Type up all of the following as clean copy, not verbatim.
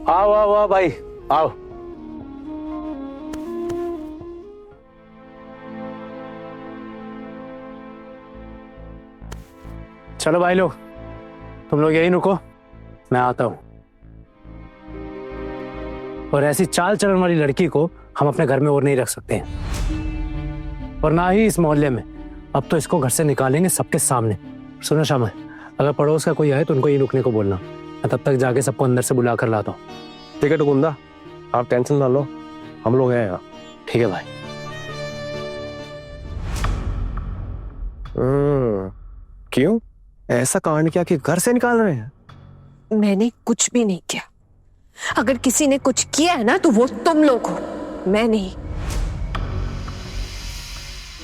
आओ आओ आओ भाई आओ। चलो भाई लोग, तुम लोग यहीं रुको, मैं आता हूं। और ऐसी चाल चलन वाली लड़की को हम अपने घर में और नहीं रख सकते हैं, और ना ही इस मोहल्ले में। अब तो इसको घर से निकालेंगे सबके सामने। सुनो शामा, अगर पड़ोस का कोई आए तो उनको यहीं रुकने को बोलना। मैं तब तक जाके सबको अंदर से बुला कर लाता हूँ। ठीक है टुकुंदा, आप टेंशन ना लो, हम लोग हैं यहाँ। ठीक है भाई। क्यों, ऐसा कांड किया कि घर से निकाल रहे हैं? मैंने कुछ भी नहीं किया। अगर किसी ने कुछ किया है ना तो वो तुम लोग हो, मैं नहीं।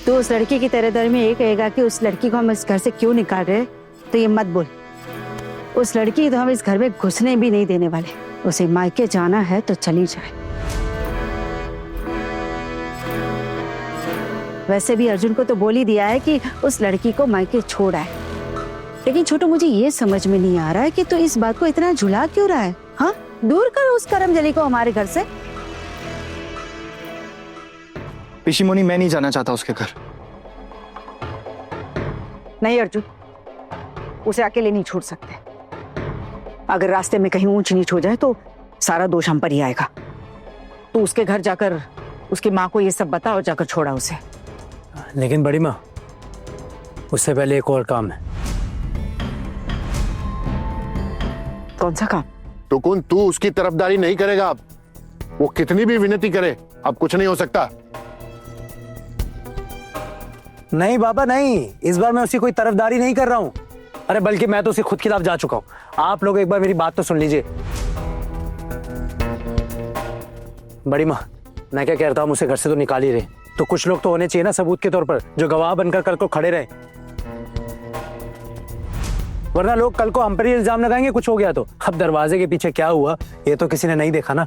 तो उस लड़की की तरह में ये कहेगा कि उस लड़की को हम इस घर से क्यों निकाल रहे, तो ये मत बोल। उस लड़की तो हम इस घर में घुसने भी नहीं देने वाले। उसे मायके जाना है तो चली जाए। वैसे भी अर्जुन को तो बोल ही दिया है कि उस लड़की को मायके छोड़ आए। लेकिन छोटू, मुझे ये समझ में नहीं आ रहा है कि तू इस बात को इतना झुला क्यों रहा है? हाँ, दूर कर उस करमजली को हमारे घर से। पिशीमोनी, मैं नहीं जाना चाहता उसके घर। नहीं अर्जुन, उसे अकेले नहीं छोड़ सकते। अगर रास्ते में कहीं ऊंच नीच हो जाए तो सारा दोष हम पर ही आएगा। तो उसके घर जाकर उसकी माँ को ये सब बता और जाकर छोड़ा उसे। लेकिन बड़ी माँ, उससे पहले एक और काम है। कौन सा काम? टुकुन, तू उसकी तरफदारी नहीं करेगा। अब वो कितनी भी विनती करे, अब कुछ नहीं हो सकता। नहीं बाबा नहीं, इस बार मैं उसकी कोई तरफदारी नहीं कर रहा हूँ। अरे बल्कि मैं तो उसके खुद खिलाफ जा चुका हूँ। आप लोग एक बार मेरी बात तो सुन लीजिए। बड़ी माँ, मैं क्या कहता हूँ, उसे घर से तो निकाल ही रहे, तो कुछ लोग तो होने चाहिए ना सबूत के तौर पर, जो गवाह बनकर कल को खड़े रहे। वरना लोग कल को हम पर ही इल्जाम लगाएंगे कुछ हो गया तो। अब दरवाजे के पीछे क्या हुआ ये तो किसी ने नहीं देखा ना।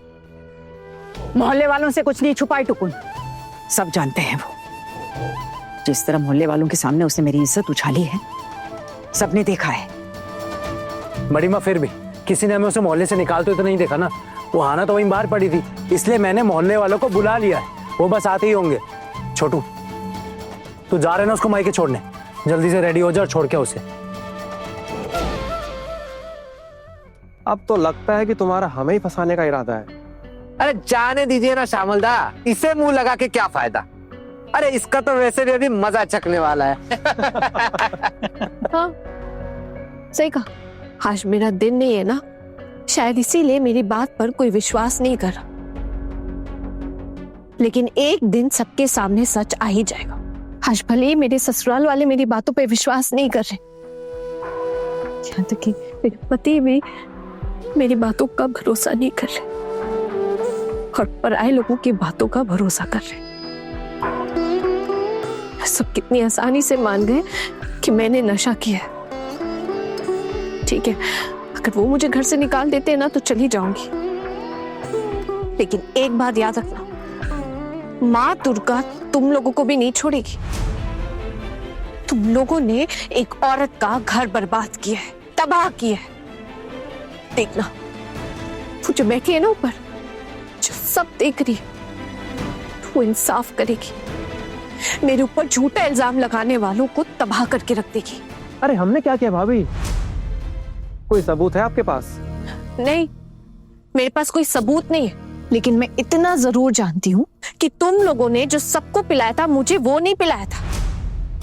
मोहल्ले वालों से कुछ नहीं छुपाई टुकुन, सब जानते हैं वो। जिस तरह मोहल्ले वालों के सामने उसने मेरी इज्जत उछाली है, सबने देखा है। बड़ी माँ, फिर भी किसी ने हमें उसे मोहल्ले से निकालते तो नहीं देखा ना। वो आना तो वहीं बाहर पड़ी थी, इसलिए मैंने मोहल्ले वालों को बुला लिया है। वो बस आते ही होंगे। छोटू, तू जा रहे ना उसको मायके छोड़ने, जल्दी से रेडी हो जा और छोड़ के उसे। अब तो लगता है कि तुम्हारा हमें ही फंसाने का इरादा है। अरे जाने दीजिए ना श्यामलदा, इसे मुंह लगा के क्या फायदा। अरे इसका तो वैसे भी अभी मजा चखने वाला है। हाँ, सही कहा। आज मेरा दिन नहीं है ना, शायद इसीलिए मेरी बात पर कोई विश्वास नहीं कर रहा। लेकिन एक दिन सबके सामने सच आ ही जाएगा। आज भले ही मेरे ससुराल वाले मेरी बातों पे विश्वास नहीं कर रहे, यहाँ तक कि मेरे पति भी मेरी बातों का भरोसा नहीं कर रहे और पराये लोगों की बातों का भरोसा कर रहे। सब कितनी आसानी से मान गए कि मैंने नशा किया है। ठीक है, अगर वो मुझे घर से निकाल देते ना तो चली जाऊंगी। लेकिन एक बात याद रखना, माँ दुर्गा तुम लोगों को भी नहीं छोड़ेगी। तुम लोगों ने एक औरत का घर बर्बाद किया है, तबाह किया है। देखना, वो जो बैठी है ना ऊपर, जो सब देख रही है, वो इंसाफ करेगी। मेरे ऊपर झूठा इल्जाम लगाने वालों को तबाह करके रख देगी। अरे हमने क्या किया भाभी? कोई सबूत है आपके पास? नहीं, मेरे पास कोई सबूत नहीं है, लेकिन मैं इतना जरूर जानती हूँ कि तुम लोगों ने जो सबको पिलाया था, मुझे वो नहीं पिलाया था।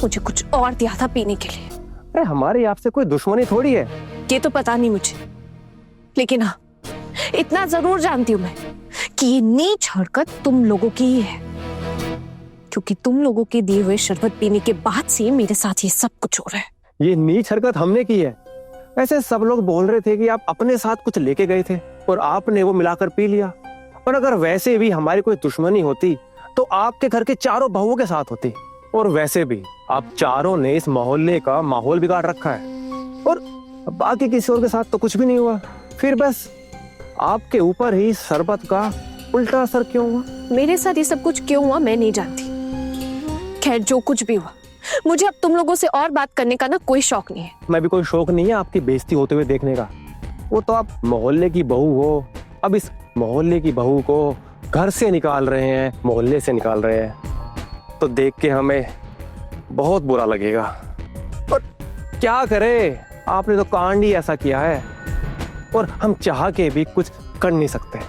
मुझे कुछ और दिया था पीने के लिए। अरे हमारी आपसे कोई दुश्मनी थोड़ी है। ये तो पता नहीं मुझे, लेकिन हाँ, इतना जरूर जानती हूँ मैं कि ये नीच हरकत तुम लोगों की ही है, क्योंकि तुम लोगों के दिए हुए शरबत पीने के बाद से मेरे साथ ये सब कुछ हो रहा है। ये नीच हरकत हमने की है। वैसे सब लोग बोल रहे थे कि आप अपने साथ कुछ लेके गए थे और आपने वो मिलाकर पी लिया। और अगर वैसे भी हमारी कोई दुश्मनी होती तो आपके घर के चारों बहुओं के साथ होती। और वैसे भी आप चारों ने इस मोहल्ले का माहौल बिगाड़ रखा है, और बाकी किसी और के साथ तो कुछ भी नहीं हुआ। फिर बस आपके ऊपर ही शरबत का उल्टा असर क्यों हुआ? मेरे साथ ये सब कुछ क्यों हुआ मैं नहीं जानती। खैर, जो कुछ भी हुआ, मुझे अब तुम लोगों से और बात करने का ना कोई शौक नहीं है। मैं भी कोई शौक नहीं है आपकी बेइज्जती होते हुए देखने का। वो तो आप मोहल्ले की बहू हो, अब इस मोहल्ले की बहू को घर से निकाल रहे हैं, मोहल्ले से निकाल रहे हैं, तो देख के हमें बहुत बुरा लगेगा। और क्या करें, आपने तो कांड ही ऐसा किया है और हम चाह के भी कुछ कर नहीं सकते।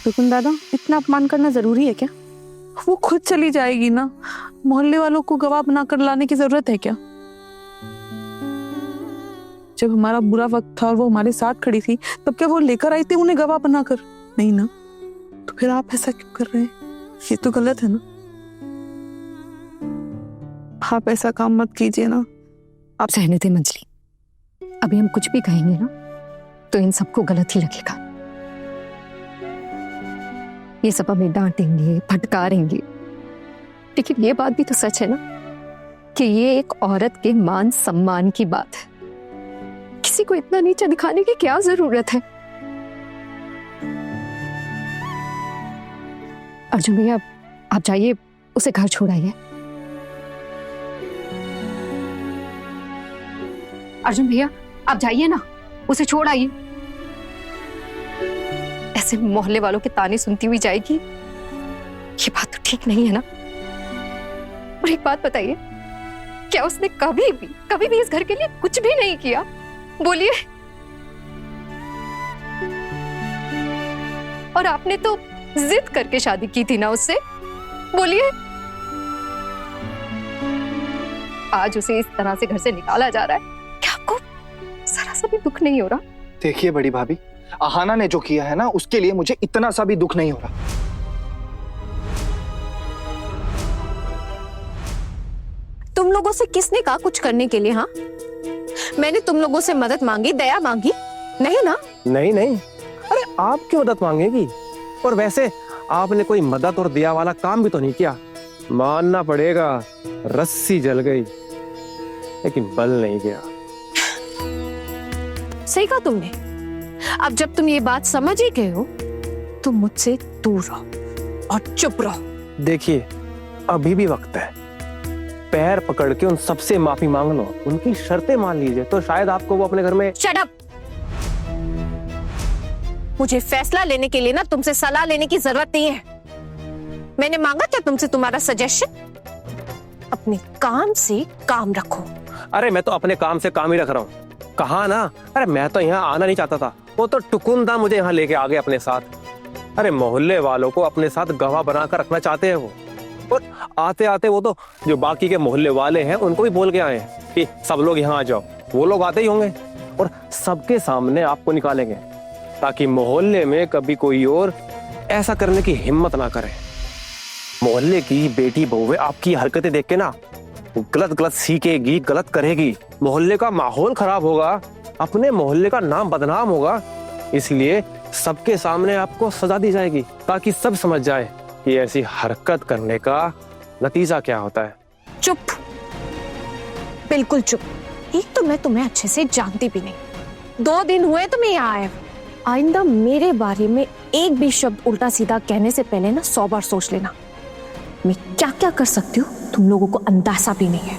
टुकुन दादा, इतना अपमान करना जरूरी है क्या? वो खुद चली जाएगी ना, मोहल्ले वालों को गवाह बनाकर लाने की जरूरत है क्या? जब हमारा बुरा वक्त था और वो हमारे साथ खड़ी थी, तब क्या वो लेकर आई थी उन्हें गवाह बनाकर? नहीं ना। तो फिर आप ऐसा क्यों कर रहे हैं? ये तो गलत है ना। आप ऐसा काम मत कीजिए ना। आप सहने थे मंजली, अभी हम कुछ भी कहेंगे ना तो इन सबको गलत ही लगेगा। ये सब हमें डांटेंगे, फटकारेंगे, लेकिन ये बात भी तो सच है ना कि ये एक औरत के मान सम्मान की बात है। किसी को इतना नीचा दिखाने की क्या जरूरत है? अर्जुन भैया, आप जाइए, उसे घर छोड़ाइए। अर्जुन भैया, आप जाइए ना, उसे छोड़ आइए। ऐसे मोहल्ले वालों के ताने सुनती हुई जाएगी, ये बात तो ठीक नहीं है ना। और एक बात बताइए, क्या उसने कभी भी इस घर के लिए कुछ भी नहीं किया? बोलिए। और आपने तो जिद करके शादी की थी ना उससे, बोलिए। आज उसे इस तरह से घर से निकाला जा रहा है, क्या आपको जरा सा भी दुख नहीं हो रहा? देखिए बड़ी भाभी, आहाना ने जो किया है ना, उसके लिए मुझे इतना सा भी दुख नहीं हो रहा। तुम लोगों से किसने कहा कुछ करने के लिए? हाँ, मैंने तुम लोगों से मदद मांगी, दया मांगी? नहीं ना। नहीं नहीं, अरे आप क्यों मदद मांगेगी? और वैसे आपने कोई मदद और दया वाला काम भी तो नहीं किया। मानना पड़ेगा, रस्सी जल गई लेकिन बल नहीं गया। सही कहा तुमने। अब जब तुम ये बात समझ ही गए हो तो मुझसे दूर रहो और चुप रहो। देखिए, अभी भी वक्त है, पैर पकड़ के उन सबसे माफी मांग लो, उनकी शर्तें मान लीजिए, तो शायद आपको वो अपने घर में। Shut up. मुझे फैसला लेने के लिए ना तुमसे सलाह लेने की जरूरत नहीं है। मैंने मांगा क्या तुमसे तुम्हारा सजेशन? अपने काम से काम रखो। अरे मैं तो अपने काम से काम ही रख रहा हूँ, कहा ना। अरे मैं तो यहाँ आना नहीं चाहता था, वो तो टुकुंदा मुझे यहाँ लेके आ गए अपने साथ। अरे मोहल्ले वालों को अपने साथ गवाह बनाकर रखना चाहते हैं वो, और आते आते वो तो जो बाकी के मोहल्ले वाले हैं उनको भी बोल के आए हैं कि सब लोग यहाँ आ जाओ। वो लोग आते ही होंगे और सबके सामने आपको निकालेंगे, ताकि मोहल्ले में कभी कोई और ऐसा करने की हिम्मत ना करे। मोहल्ले की बेटी बहुएं आपकी हरकतें देख के ना गलत गलत सीखेगी, गलत करेगी, मोहल्ले का माहौल खराब होगा, अपने मोहल्ले का नाम बदनाम होगा। इसलिए सबके सामने आपको सजा दी जाएगी, ताकि सब समझ जाए कि ऐसी हरकत करने का नतीजा क्या होता है। चुप, बिल्कुल चुप। एक तो मैं तुम्हें अच्छे से जानती भी नहीं, 2 दिन हुए तुम्हें यहाँ आए। आइंदा मेरे बारे में एक भी शब्द उल्टा सीधा कहने से पहले ना 100 बार सोच लेना। मैं क्या क्या कर सकती हूँ तुम लोगों को अंदाजा भी नहीं है।